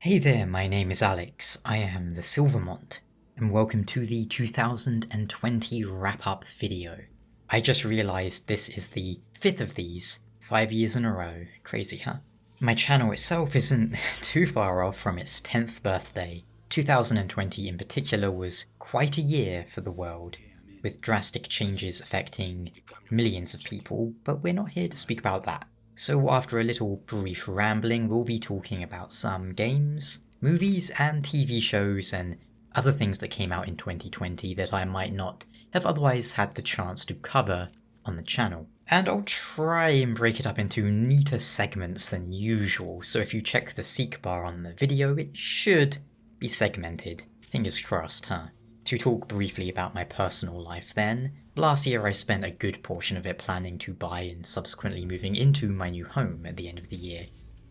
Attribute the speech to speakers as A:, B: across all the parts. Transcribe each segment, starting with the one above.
A: Hey there, my name is Alex, I am the Silver Mont, and welcome to the 2020 wrap-up video. I just realised this is the 5th of these, 5 years in a row, crazy huh? My channel itself isn't too far off from its 10th birthday. 2020 in particular was quite a year for the world, with drastic changes affecting millions of people, but we're not here to speak about that. So after a little brief rambling, we'll be talking about some games, movies, and TV shows and other things that came out in 2020 that I might not have otherwise had the chance to cover on the channel. And I'll try and break it up into neater segments than usual, so if you check the seek bar on the video, it should be segmented. Fingers crossed, huh? To talk briefly about my personal life then, last year I spent a good portion of it planning to buy and subsequently moving into my new home at the end of the year.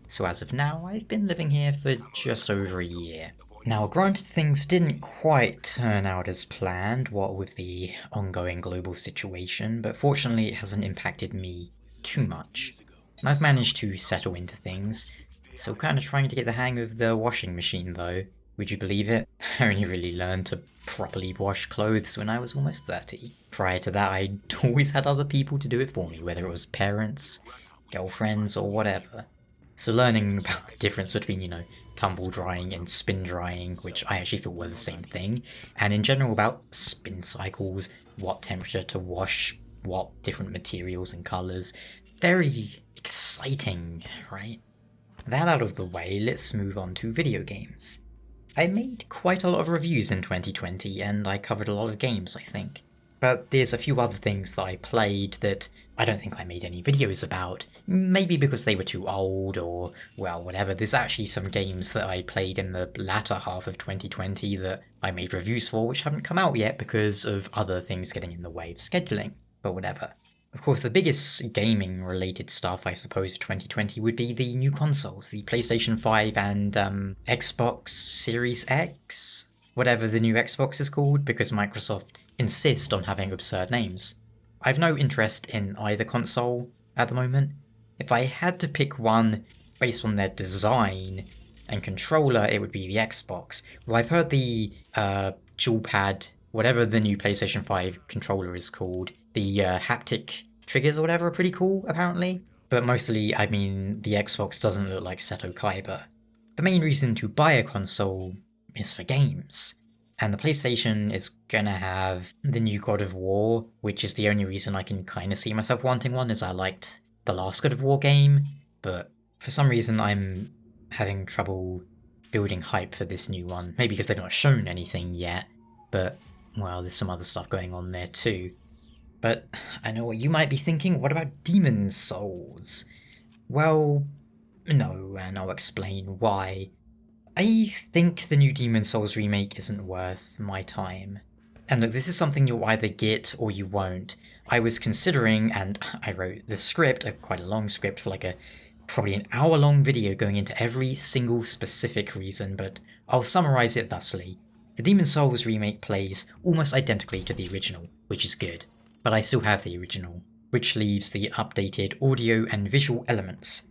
A: So as of now, I've been living here for just over a year. Now granted things didn't quite turn out as planned, what with the ongoing global situation, but fortunately it hasn't impacted me too much. And I've managed to settle into things, still kind of trying to get the hang of the washing machine though. Would you believe it? I only really learned to properly wash clothes when I was almost 30. Prior to that, I'd always had other people to do it for me, whether it was parents, girlfriends, or whatever. So learning about the difference between, tumble drying and spin drying, which I actually thought were the same thing, and in general about spin cycles, what temperature to wash, what different materials and colours. Very exciting, right? That out of the way, let's move on to video games. I made quite a lot of reviews in 2020, and I covered a lot of games, I think. But there's a few other things that I played that I don't think I made any videos about. Maybe because they were too old, or, well, whatever. There's actually some games that I played in the latter half of 2020 that I made reviews for, which haven't come out yet because of other things getting in the way of scheduling, but whatever. Of course, the biggest gaming-related stuff, I suppose, for 2020 would be the new consoles, the PlayStation 5 and Xbox Series X, whatever the new Xbox is called, because Microsoft insist on having absurd names. I've no interest in either console at the moment. If I had to pick one based on their design and controller, it would be the Xbox. Well, I've heard the dual pad, whatever the new PlayStation 5 controller is called, the haptic triggers or whatever are pretty cool, apparently. But mostly, I mean, the Xbox doesn't look like Seto Kaiba. The main reason to buy a console is for games. And the PlayStation is gonna have the new God of War, which is the only reason I can kinda see myself wanting one, as I liked the last God of War game. But for some reason I'm having trouble building hype for this new one. Maybe because they've not shown anything yet, but, well, there's some other stuff going on there too. But I know what you might be thinking, what about Demon's Souls? Well, no, and I'll explain why. I think the new Demon's Souls remake isn't worth my time. And look, this is something you'll either get or you won't. I was considering, and I wrote the script, quite a long script for like probably an hour-long video going into every single specific reason, but I'll summarize it thusly. The Demon's Souls remake plays almost identically to the original, which is good. But I still have the original, which leaves the updated audio and visual elements.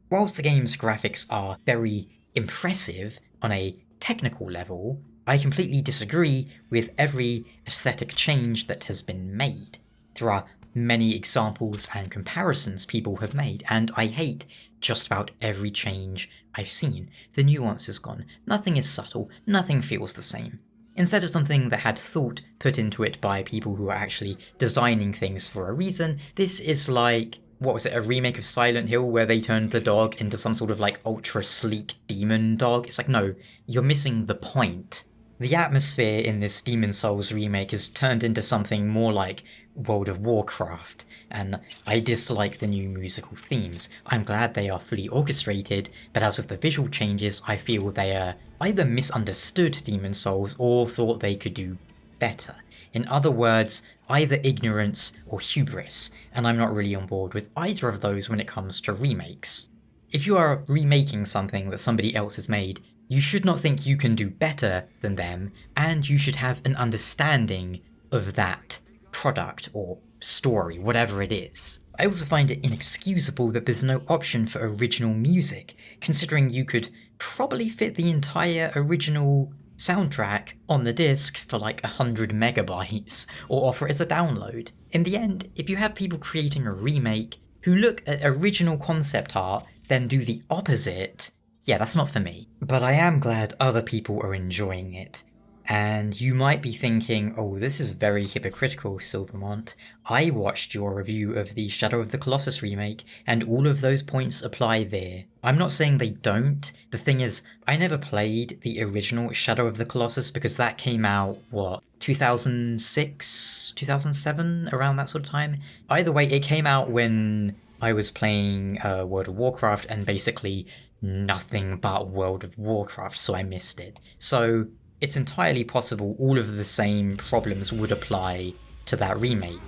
A: Whilst the game's graphics are very impressive on a technical level, I completely disagree with every aesthetic change that has been made. There are many examples and comparisons people have made, and I hate just about every change I've seen. The nuance is gone, nothing is subtle, nothing feels the same. Instead of something that had thought put into it by people who are actually designing things for a reason, this is like, what was it, a remake of Silent Hill where they turned the dog into some sort of like ultra sleek demon dog? It's like, no, you're missing the point. The atmosphere in this Demon's Souls remake is turned into something more like World of Warcraft, and I dislike the new musical themes. I'm glad they are fully orchestrated, but as with the visual changes, I feel they are either misunderstood Demon's Souls or thought they could do better. In other words, either ignorance or hubris, and I'm not really on board with either of those when it comes to remakes. If you are remaking something that somebody else has made, you should not think you can do better than them, and you should have an understanding of that product or story, whatever it is. I also find it inexcusable that there's no option for original music, considering you could probably fit the entire original soundtrack on the disc for like 100 megabytes or offer it as a download. In the end, if you have people creating a remake who look at original concept art, then do the opposite, yeah, that's not for me. But I am glad other people are enjoying it. And you might be thinking, oh, this is very hypocritical, Silver Mont. I watched your review of the Shadow of the Colossus remake, and all of those points apply there. I'm not saying they don't. The thing is, I never played the original Shadow of the Colossus because that came out, what, 2006? 2007? Around that sort of time? Either way, it came out when I was playing World of Warcraft, and basically nothing but World of Warcraft, so I missed it. So it's entirely possible all of the same problems would apply to that remake.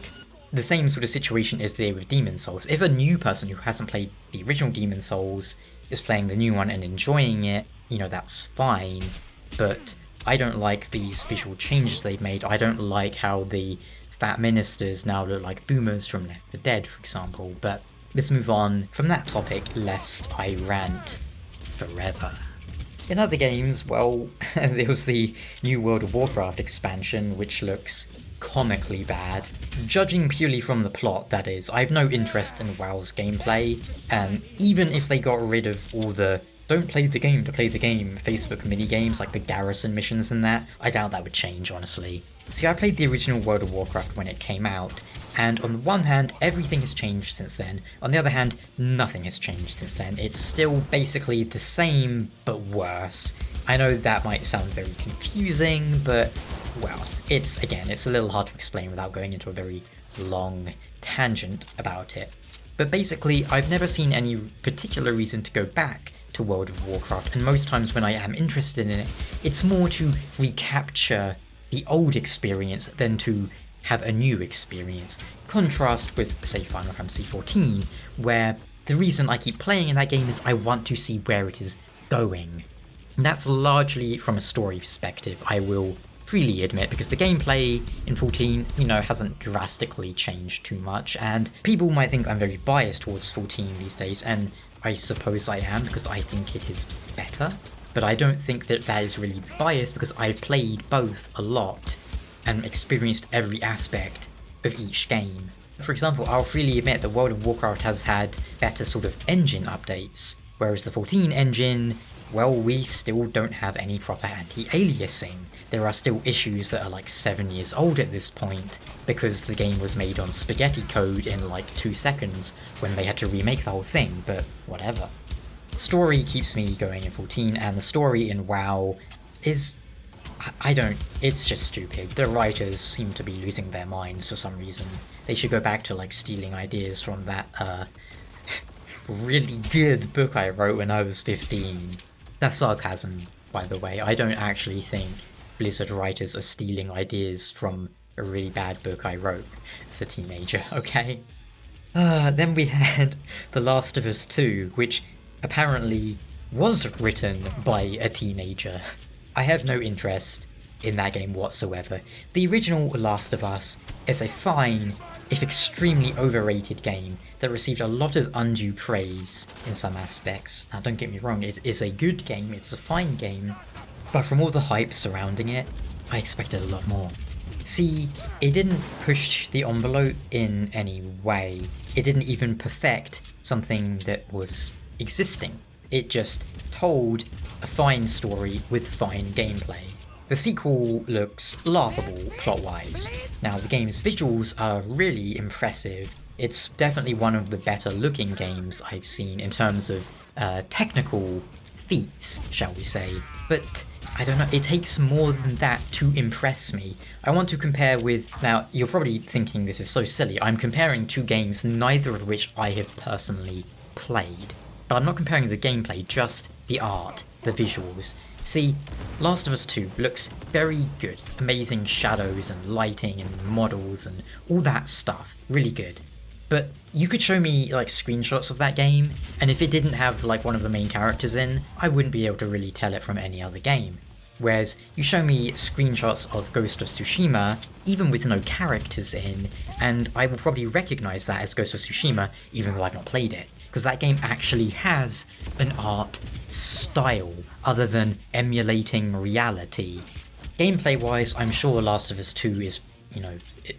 A: The same sort of situation is there with Demon's Souls. If a new person who hasn't played the original Demon's Souls is playing the new one and enjoying it, you know, that's fine, but I don't like these visual changes they've made. I don't like how the fat ministers now look like boomers from Left 4 Dead, for example, but let's move on from that topic lest I rant forever. In other games, well, there was the new World of Warcraft expansion, which looks comically bad. Judging purely from the plot, that is, I have no interest in WoW's gameplay, and even if they got rid of all the don't play the game to play the game Facebook minigames like the garrison missions and that, I doubt that would change, honestly. See, I played the original World of Warcraft when it came out, and on the one hand, everything has changed since then. On the other hand, nothing has changed since then. It's still basically the same, but worse. I know that might sound very confusing, but, well, it's a little hard to explain without going into a very long tangent about it. But basically, I've never seen any particular reason to go back to World of Warcraft, and most times when I am interested in it, it's more to recapture the old experience than to have a new experience. Contrast with, say, Final Fantasy XIV, where the reason I keep playing in that game is I want to see where it is going. And that's largely from a story perspective, I will freely admit, because the gameplay in 14, you know, hasn't drastically changed too much, and people might think I'm very biased towards 14 these days, and I suppose I am, because I think it is better, but I don't think that that is really biased, because I've played both a lot, and experienced every aspect of each game. For example, I'll freely admit that World of Warcraft has had better sort of engine updates, whereas the 14 engine, well, we still don't have any proper anti-aliasing. There are still issues that are like 7 years old at this point, because the game was made on spaghetti code in like 2 seconds when they had to remake the whole thing, but whatever. Story keeps me going in 14, and the story in WoW is, it's just stupid. The writers seem to be losing their minds for some reason. They should go back to like stealing ideas from that really good book I wrote when I was 15. That's sarcasm, by the way. I don't actually think Blizzard writers are stealing ideas from a really bad book I wrote as a teenager, okay? Then we had The Last of Us 2, which apparently was written by a teenager. I have no interest in that game whatsoever. The original Last of Us is a fine, if extremely overrated game that received a lot of undue praise in some aspects. Now don't get me wrong, it is a good game, it's a fine game, but from all the hype surrounding it, I expected a lot more. See, it didn't push the envelope in any way. It didn't even perfect something that was existing. It just told a fine story with fine gameplay. The sequel looks laughable plot-wise. Now, the game's visuals are really impressive. It's definitely one of the better looking games I've seen in terms of technical feats, shall we say. But I don't know, it takes more than that to impress me. I want to compare with, now you're probably thinking this is so silly, I'm comparing two games, neither of which I have personally played. But I'm not comparing the gameplay, just the art, the visuals. See, Last of Us 2 looks very good. Amazing shadows and lighting and models and all that stuff. Really good. But you could show me like screenshots of that game, and if it didn't have like one of the main characters in, I wouldn't be able to really tell it from any other game. Whereas you show me screenshots of Ghost of Tsushima, even with no characters in, and I will probably recognize that as Ghost of Tsushima, even though I've not played it. because that game actually has an art style other than emulating reality. Gameplay-wise, I'm sure Last of Us 2 is,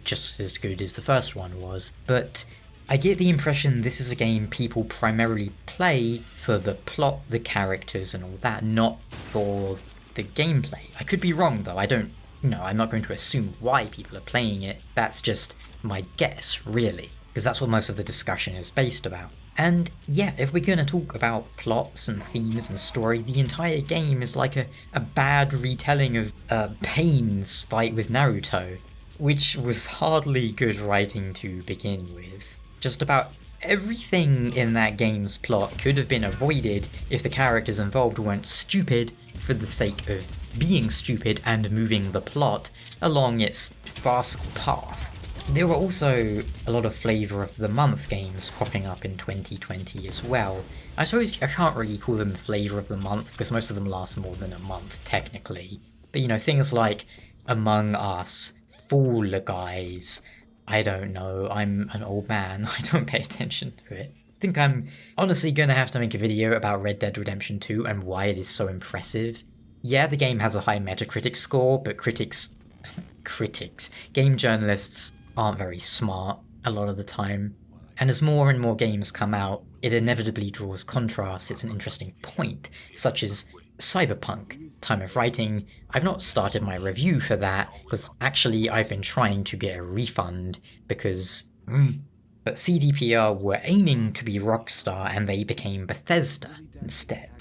A: just as good as the first one was, but I get the impression this is a game people primarily play for the plot, the characters, and all that, not for the gameplay. I could be wrong though, I'm not going to assume why people are playing it, that's just my guess, really, because that's what most of the discussion is based about. And yeah, if we're gonna talk about plots and themes and story, the entire game is like a bad retelling of Pain's fight with Naruto, which was hardly good writing to begin with. Just about everything in that game's plot could have been avoided if the characters involved weren't stupid for the sake of being stupid and moving the plot along its fast path. There were also a lot of Flavor of the Month games popping up in 2020 as well. I suppose I can't really call them Flavor of the Month because most of them last more than a month technically. But things like Among Us, Fall Guys, I don't know, I'm an old man, I don't pay attention to it. I think I'm honestly gonna have to make a video about Red Dead Redemption 2 and why it is so impressive. Yeah, the game has a high Metacritic score, but game journalists aren't very smart a lot of the time. And as more and more games come out, it inevitably draws contrasts. It's an interesting point, such as Cyberpunk. Time of writing, I've not started my review for that, because actually I've been trying to get a refund, because... But CDPR were aiming to be Rockstar and they became Bethesda instead.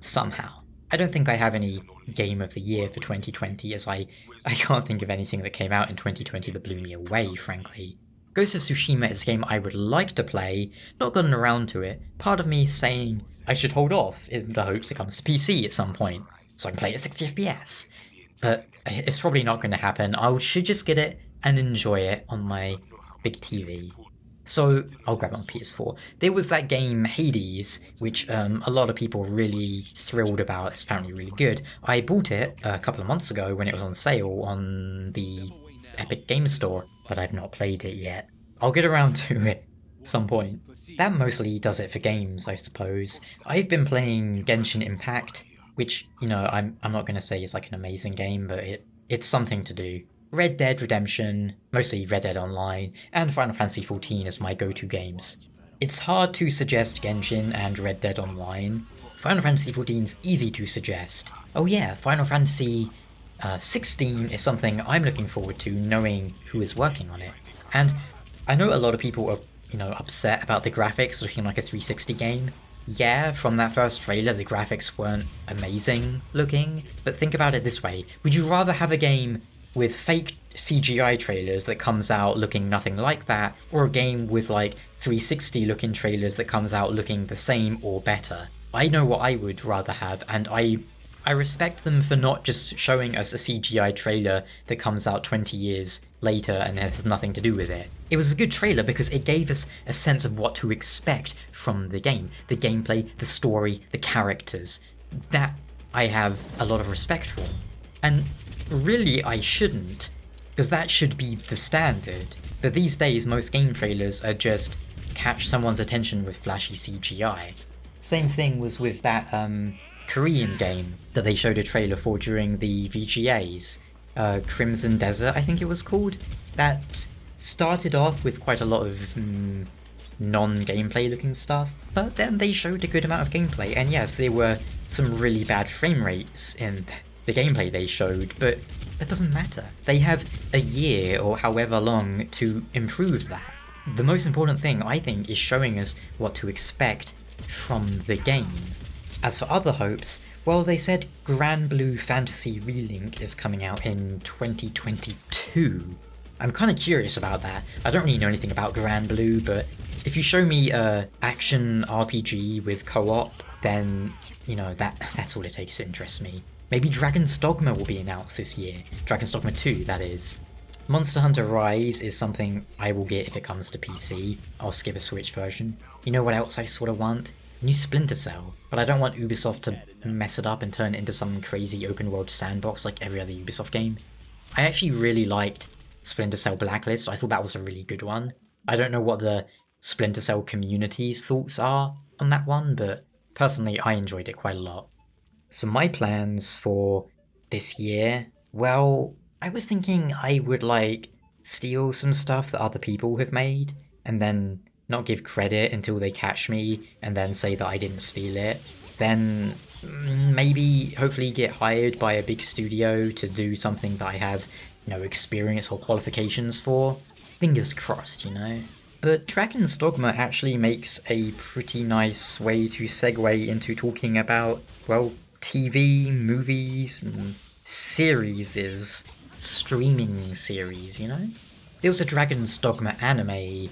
A: Somehow. I don't think I have any Game of the Year for 2020, as I can't think of anything that came out in 2020 that blew me away, frankly. Ghost of Tsushima is a game I would like to play, not gotten around to it, part of me saying I should hold off in the hopes it comes to PC at some point, so I can play it at 60 FPS. But it's probably not going to happen. I should just get it and enjoy it on my big TV. So I'll grab it on PS4. There was that game Hades, which a lot of people were really thrilled about. It's apparently really good. I bought it a couple of months ago when it was on sale on the Epic Games Store, but I've not played it yet. I'll get around to it at some point. That mostly does it for games, I suppose. I've been playing Genshin Impact, which, I'm not going to say is like an amazing game, but it's something to do. Red Dead Redemption, mostly Red Dead Online, and Final Fantasy XIV as my go-to games. It's hard to suggest Genshin and Red Dead Online. Final Fantasy XIV's easy to suggest. Oh yeah, Final Fantasy 16 is something I'm looking forward to, knowing who is working on it. And I know a lot of people are, upset about the graphics looking like a 360 game. Yeah, from that first trailer, the graphics weren't amazing looking, but think about it this way. Would you rather have a game with fake CGI trailers that comes out looking nothing like that, or a game with like 360 looking trailers that comes out looking the same or better? I know what I would rather have, and I respect them for not just showing us a CGI trailer that comes out 20 years later and has nothing to do with it. It was a good trailer because it gave us a sense of what to expect from the game. The gameplay, the story, the characters. That I have a lot of respect for. And really I shouldn't, because that should be the standard. But these days most game trailers are just catch someone's attention with flashy CGI. Same thing was with that Korean game that they showed a trailer for during the VGAs. Crimson Desert, I think it was called. That started off with quite a lot of non-gameplay looking stuff, but then they showed a good amount of gameplay, and yes, there were some really bad frame rates in the gameplay they showed, but that doesn't matter. They have a year or however long to improve that. The most important thing, I think, is showing us what to expect from the game. As for other hopes, well, they said Grand Blue Fantasy Relink is coming out in 2022. I'm kind of curious about that. I don't really know anything about Grand Blue, but if you show me a action RPG with co-op, then, that's all it takes to interest me. Maybe Dragon's Dogma will be announced this year. Dragon's Dogma 2, that is. Monster Hunter Rise is something I will get if it comes to PC. I'll skip a Switch version. You know what else I sort of want? New Splinter Cell. But I don't want Ubisoft to mess it up and turn it into some crazy open world sandbox like every other Ubisoft game. I actually really liked Splinter Cell Blacklist. I thought that was a really good one. I don't know what the Splinter Cell community's thoughts are on that one, but personally I enjoyed it quite a lot. So my plans for this year, well, I was thinking I would like steal some stuff that other people have made and then not give credit until they catch me and then say that I didn't steal it. Then maybe hopefully get hired by a big studio to do something that I have no experience or qualifications for. Fingers crossed, you know? But Dragon's Dogma actually makes a pretty nice way to segue into talking about, well, TV, movies, and streaming series, you know? There was a Dragon's Dogma anime,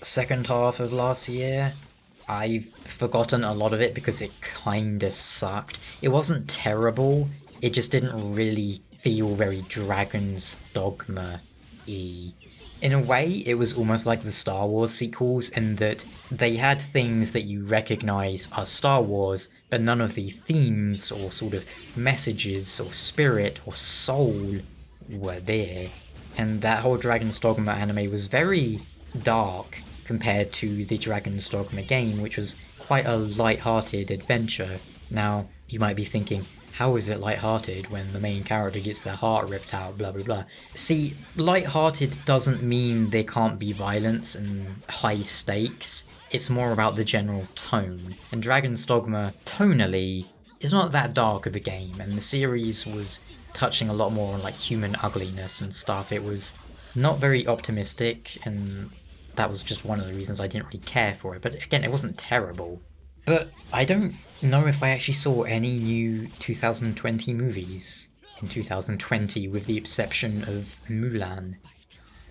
A: second half of last year? I've forgotten a lot of it because it kinda sucked. It wasn't terrible, it just didn't really feel very Dragon's Dogma-y. In a way, it was almost like the Star Wars sequels in that they had things that you recognize as Star Wars, but none of the themes or sort of messages or spirit or soul were there. And that whole Dragon's Dogma anime was very dark compared to the Dragon's Dogma game, which was quite a light-hearted adventure. Now, you might be thinking, how is it light-hearted when the main character gets their heart ripped out, blah blah blah. See, light-hearted doesn't mean there can't be violence and high stakes. It's more about the general tone. And Dragon's Dogma, tonally, is not that dark of a game, and the series was touching a lot more on like human ugliness and stuff. It was not very optimistic, and that was just one of the reasons I didn't really care for it. But again, it wasn't terrible. But I don't know if I actually saw any new 2020 movies in 2020, with the exception of Mulan,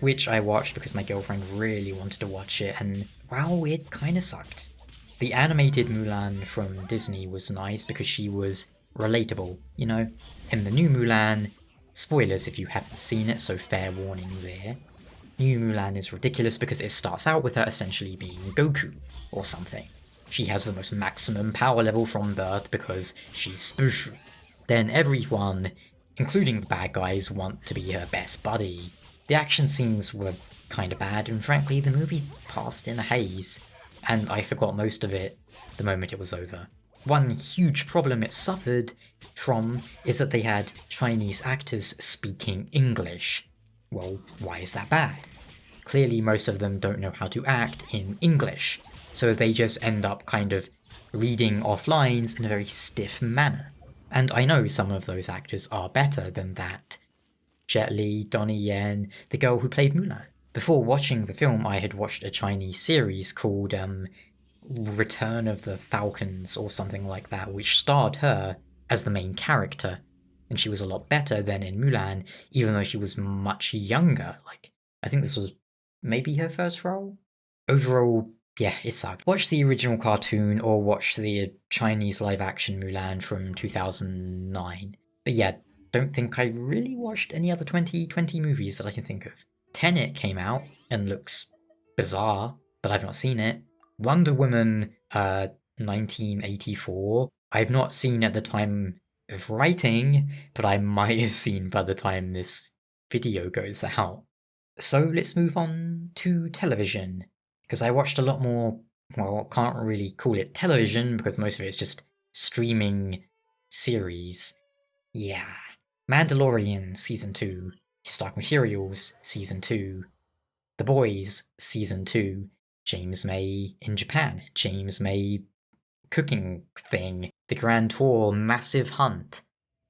A: which I watched because my girlfriend really wanted to watch it, and wow, it kinda sucked. The animated Mulan from Disney was nice because she was relatable, you know? In the new Mulan, spoilers if you haven't seen it, so fair warning there. New Mulan is ridiculous because it starts out with her essentially being Goku or something. She has the most maximum power level from birth because she's special. Then everyone, including the bad guys, want to be her best buddy. The action scenes were kinda bad, and frankly the movie passed in a haze, and I forgot most of it the moment it was over. One huge problem it suffered from is that they had Chinese actors speaking English. Well, why is that bad? Clearly most of them don't know how to act in English, so they just end up kind of reading off lines in a very stiff manner. And I know some of those actors are better than that. Jet Li, Donnie Yen, the girl who played Mulan. Before watching the film, I had watched a Chinese series called Return of the Falcons or something like that, which starred her as the main character. And she was a lot better than in Mulan, even though she was much younger. Like, I think this was maybe her first role? Overall, yeah, it sucked. Watch the original cartoon or watch the Chinese live-action Mulan from 2009. But yeah, don't think I really watched any other 2020 movies that I can think of. Tenet came out and looks bizarre, but I've not seen it. Wonder Woman 1984, I've not seen at the time of writing, but I might have seen by the time this video goes out. So let's move on to television, because I watched a lot more, well, can't really call it television because most of it is just streaming series. Yeah. Mandalorian Season 2, Stark Materials Season 2, The Boys Season 2, James May in Japan, James May cooking thing, The Grand Tour Massive Hunt.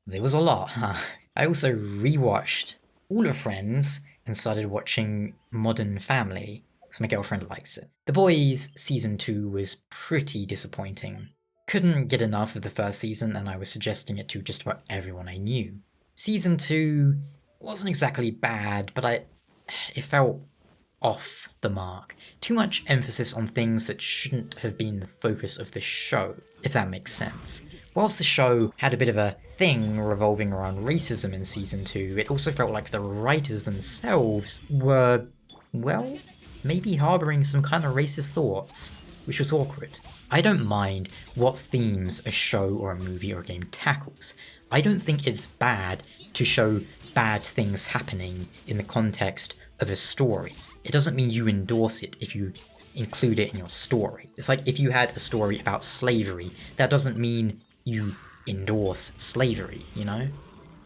A: There was a lot, huh? I also rewatched all of Friends and started watching Modern Family, because my girlfriend likes it. The Boys Season 2 was pretty disappointing. Couldn't get enough of the first season, and I was suggesting it to just about everyone I knew. Season 2 wasn't exactly bad, but it felt off the mark. Too much emphasis on things that shouldn't have been the focus of the show, if that makes sense. Whilst the show had a bit of a thing revolving around racism in Season 2, it also felt like the writers themselves were, well, maybe harbouring some kind of racist thoughts. which was awkward. I don't mind what themes a show or a movie or a game tackles. I don't think it's bad to show bad things happening in the context of a story. It doesn't mean you endorse it if you include it in your story. It's like if you had a story about slavery, that doesn't mean you endorse slavery, you know?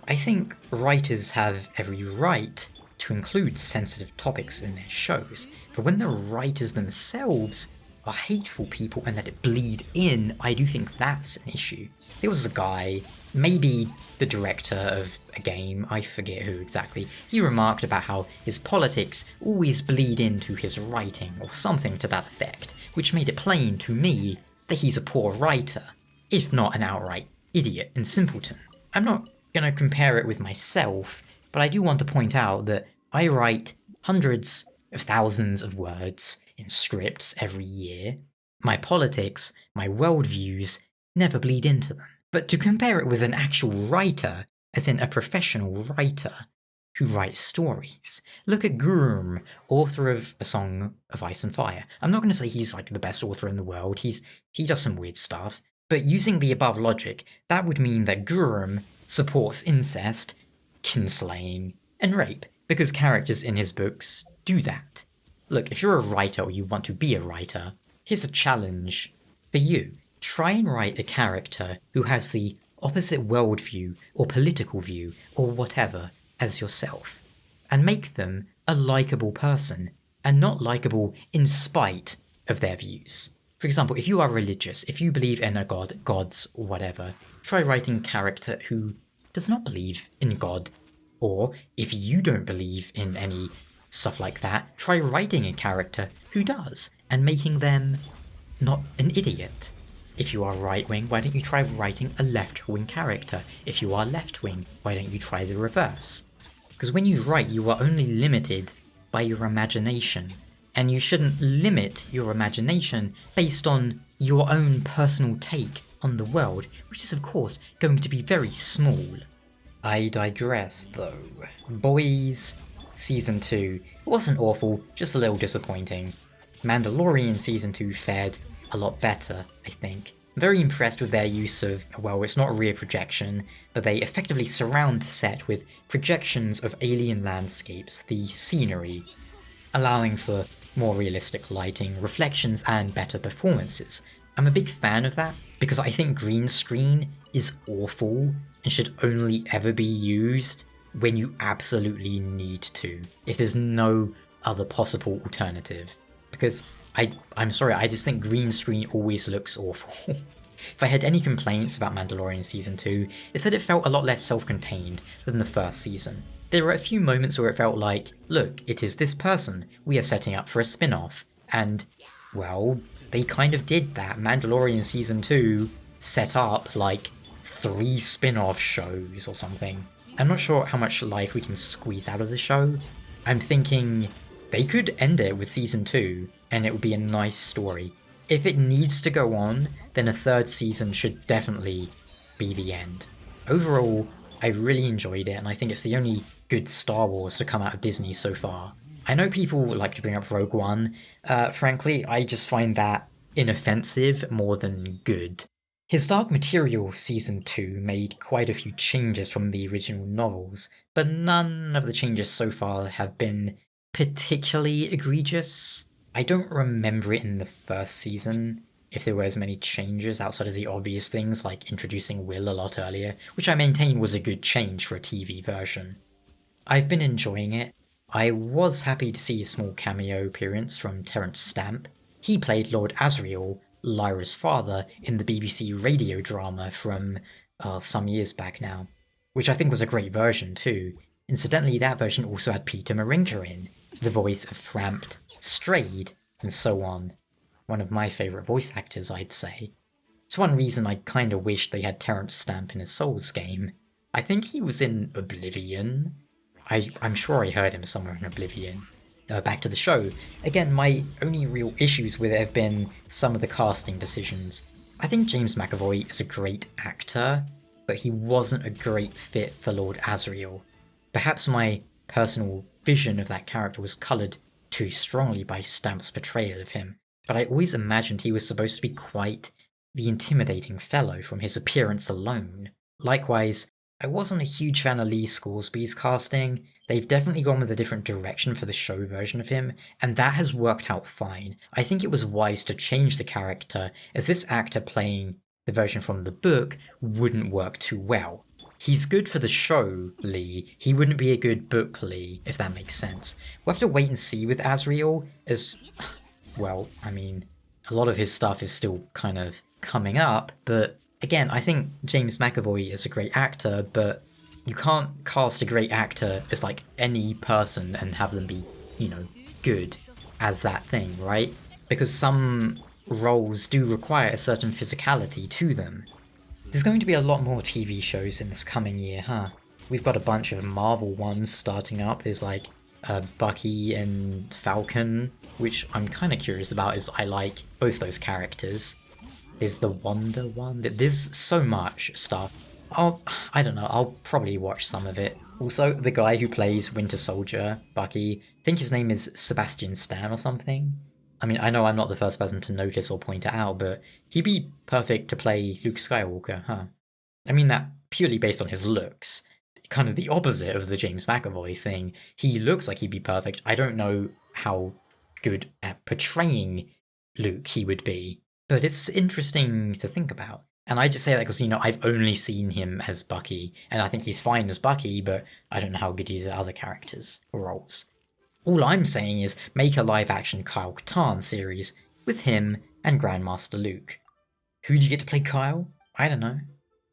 A: I think writers have every right to include sensitive topics in their shows, but when the writers themselves are hateful people and let it bleed in, I do think that's an issue. There was a guy, maybe the director of a game, I forget who exactly, he remarked about how his politics always bleed into his writing, or something to that effect, which made it plain to me that he's a poor writer, if not an outright idiot and simpleton. I'm not gonna compare it with myself, but I do want to point out that I write hundreds of thousands of words in scripts every year. My politics, my worldviews, never bleed into them. But to compare it with an actual writer, as in a professional writer who writes stories, look at Gurm, author of A Song of Ice and Fire. I'm not going to say he's like the best author in the world, he does some weird stuff, but using the above logic, that would mean that Gurm supports incest, kinslaying, and rape, because characters in his books do that. Look, if you're a writer or you want to be a writer, here's a challenge for you. Try and write a character who has the opposite worldview or political view or whatever as yourself, and make them a likeable person, and not likeable in spite of their views. For example, if you are religious, if you believe in a god, gods, or whatever, try writing a character who does not believe in God. Or, if you don't believe in any stuff like that, try writing a character who does, and making them not an idiot. If you are right-wing, why don't you try writing a left-wing character? If you are left-wing, why don't you try the reverse? Because when you write, you are only limited by your imagination, and you shouldn't limit your imagination based on your own personal take on the world, which is of course going to be very small. I digress though. Boys, Season 2 wasn't awful, just a little disappointing. Mandalorian Season 2 fared a lot better, I think. I'm very impressed with their use of, well, it's not a rear projection, but they effectively surround the set with projections of alien landscapes, the scenery, allowing for more realistic lighting, reflections, and better performances. I'm a big fan of that, because I think green screen is awful and should only ever be used when you absolutely need to, if there's no other possible alternative. Because I'm sorry, I just think green screen always looks awful. If I had any complaints about Mandalorian Season 2, it's that it felt a lot less self-contained than the first season. There were a few moments where it felt like, look, it is this person, we are setting up for a spin-off, and, well, they kind of did that. Mandalorian Season 2 set up, like, 3 spin-off shows or something. I'm not sure how much life we can squeeze out of the show. I'm thinking they could end it with Season 2, and it would be a nice story. If it needs to go on, then a 3rd season should definitely be the end. Overall, I really enjoyed it, and I think it's the only good Star Wars to come out of Disney so far. I know people like to bring up Rogue One. Frankly, I just find that inoffensive more than good. His Dark Material Season 2 made quite a few changes from the original novels, but none of the changes so far have been particularly egregious. I don't remember it in the first season, if there were as many changes outside of the obvious things like introducing Will a lot earlier, which I maintain was a good change for a TV version. I've been enjoying it. I was happy to see a small cameo appearance from Terence Stamp. He played Lord Asriel, Lyra's father, in the BBC radio drama from some years back now, which I think was a great version too. Incidentally, that version also had Peter Marinka in, the voice of Thramped, Strayed, and so on. One of my favourite voice actors, I'd say. It's one reason I kinda wish they had Terence Stamp in a Souls game. I think he was in Oblivion. I'm sure I heard him somewhere in Oblivion. Back to the show. Again, my only real issues with it have been some of the casting decisions. I think James McAvoy is a great actor, but he wasn't a great fit for Lord Asriel. Perhaps my personal vision of that character was coloured too strongly by Stamp's portrayal of him, but I always imagined he was supposed to be quite the intimidating fellow from his appearance alone. Likewise, I wasn't a huge fan of Lee Scoresby's casting. They've definitely gone with a different direction for the show version of him, and that has worked out fine. I think it was wise to change the character, as this actor playing the version from the book wouldn't work too well. He's good for the show, Lee. He wouldn't be a good book Lee, if that makes sense. We'll have to wait and see with Azriel, as, well, I mean, a lot of his stuff is still kind of coming up, but again, I think James McAvoy is a great actor, but you can't cast a great actor as like any person and have them be, good as that thing, right? Because some roles do require a certain physicality to them. There's going to be a lot more TV shows in this coming year, huh? We've got a bunch of Marvel ones starting up. There's like Bucky and Falcon, which I'm kind of curious about, as I like both those characters. There's the Wonder one. There's so much stuff. I don't know, I'll probably watch some of it. Also, the guy who plays Winter Soldier, Bucky, I think his name is Sebastian Stan or something. I mean, I know I'm not the first person to notice or point it out, but he'd be perfect to play Luke Skywalker, huh? I mean that purely based on his looks. Kind of the opposite of the James McAvoy thing. He looks like he'd be perfect. I don't know how good at portraying Luke he would be, but it's interesting to think about. And I just say that because, I've only seen him as Bucky, and I think he's fine as Bucky, but I don't know how good he is at other characters or roles. All I'm saying is make a live-action Kyle Katarn series with him and Grandmaster Luke. Who do you get to play Kyle? I don't know.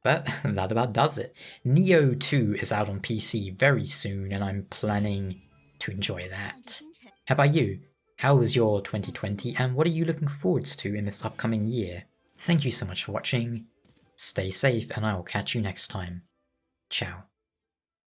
A: But that about does it. Neo 2 is out on PC very soon, and I'm planning to enjoy that. How about you? How was your 2020, and what are you looking forward to in this upcoming year? Thank you so much for watching. Stay safe, and I will catch you next time. Ciao.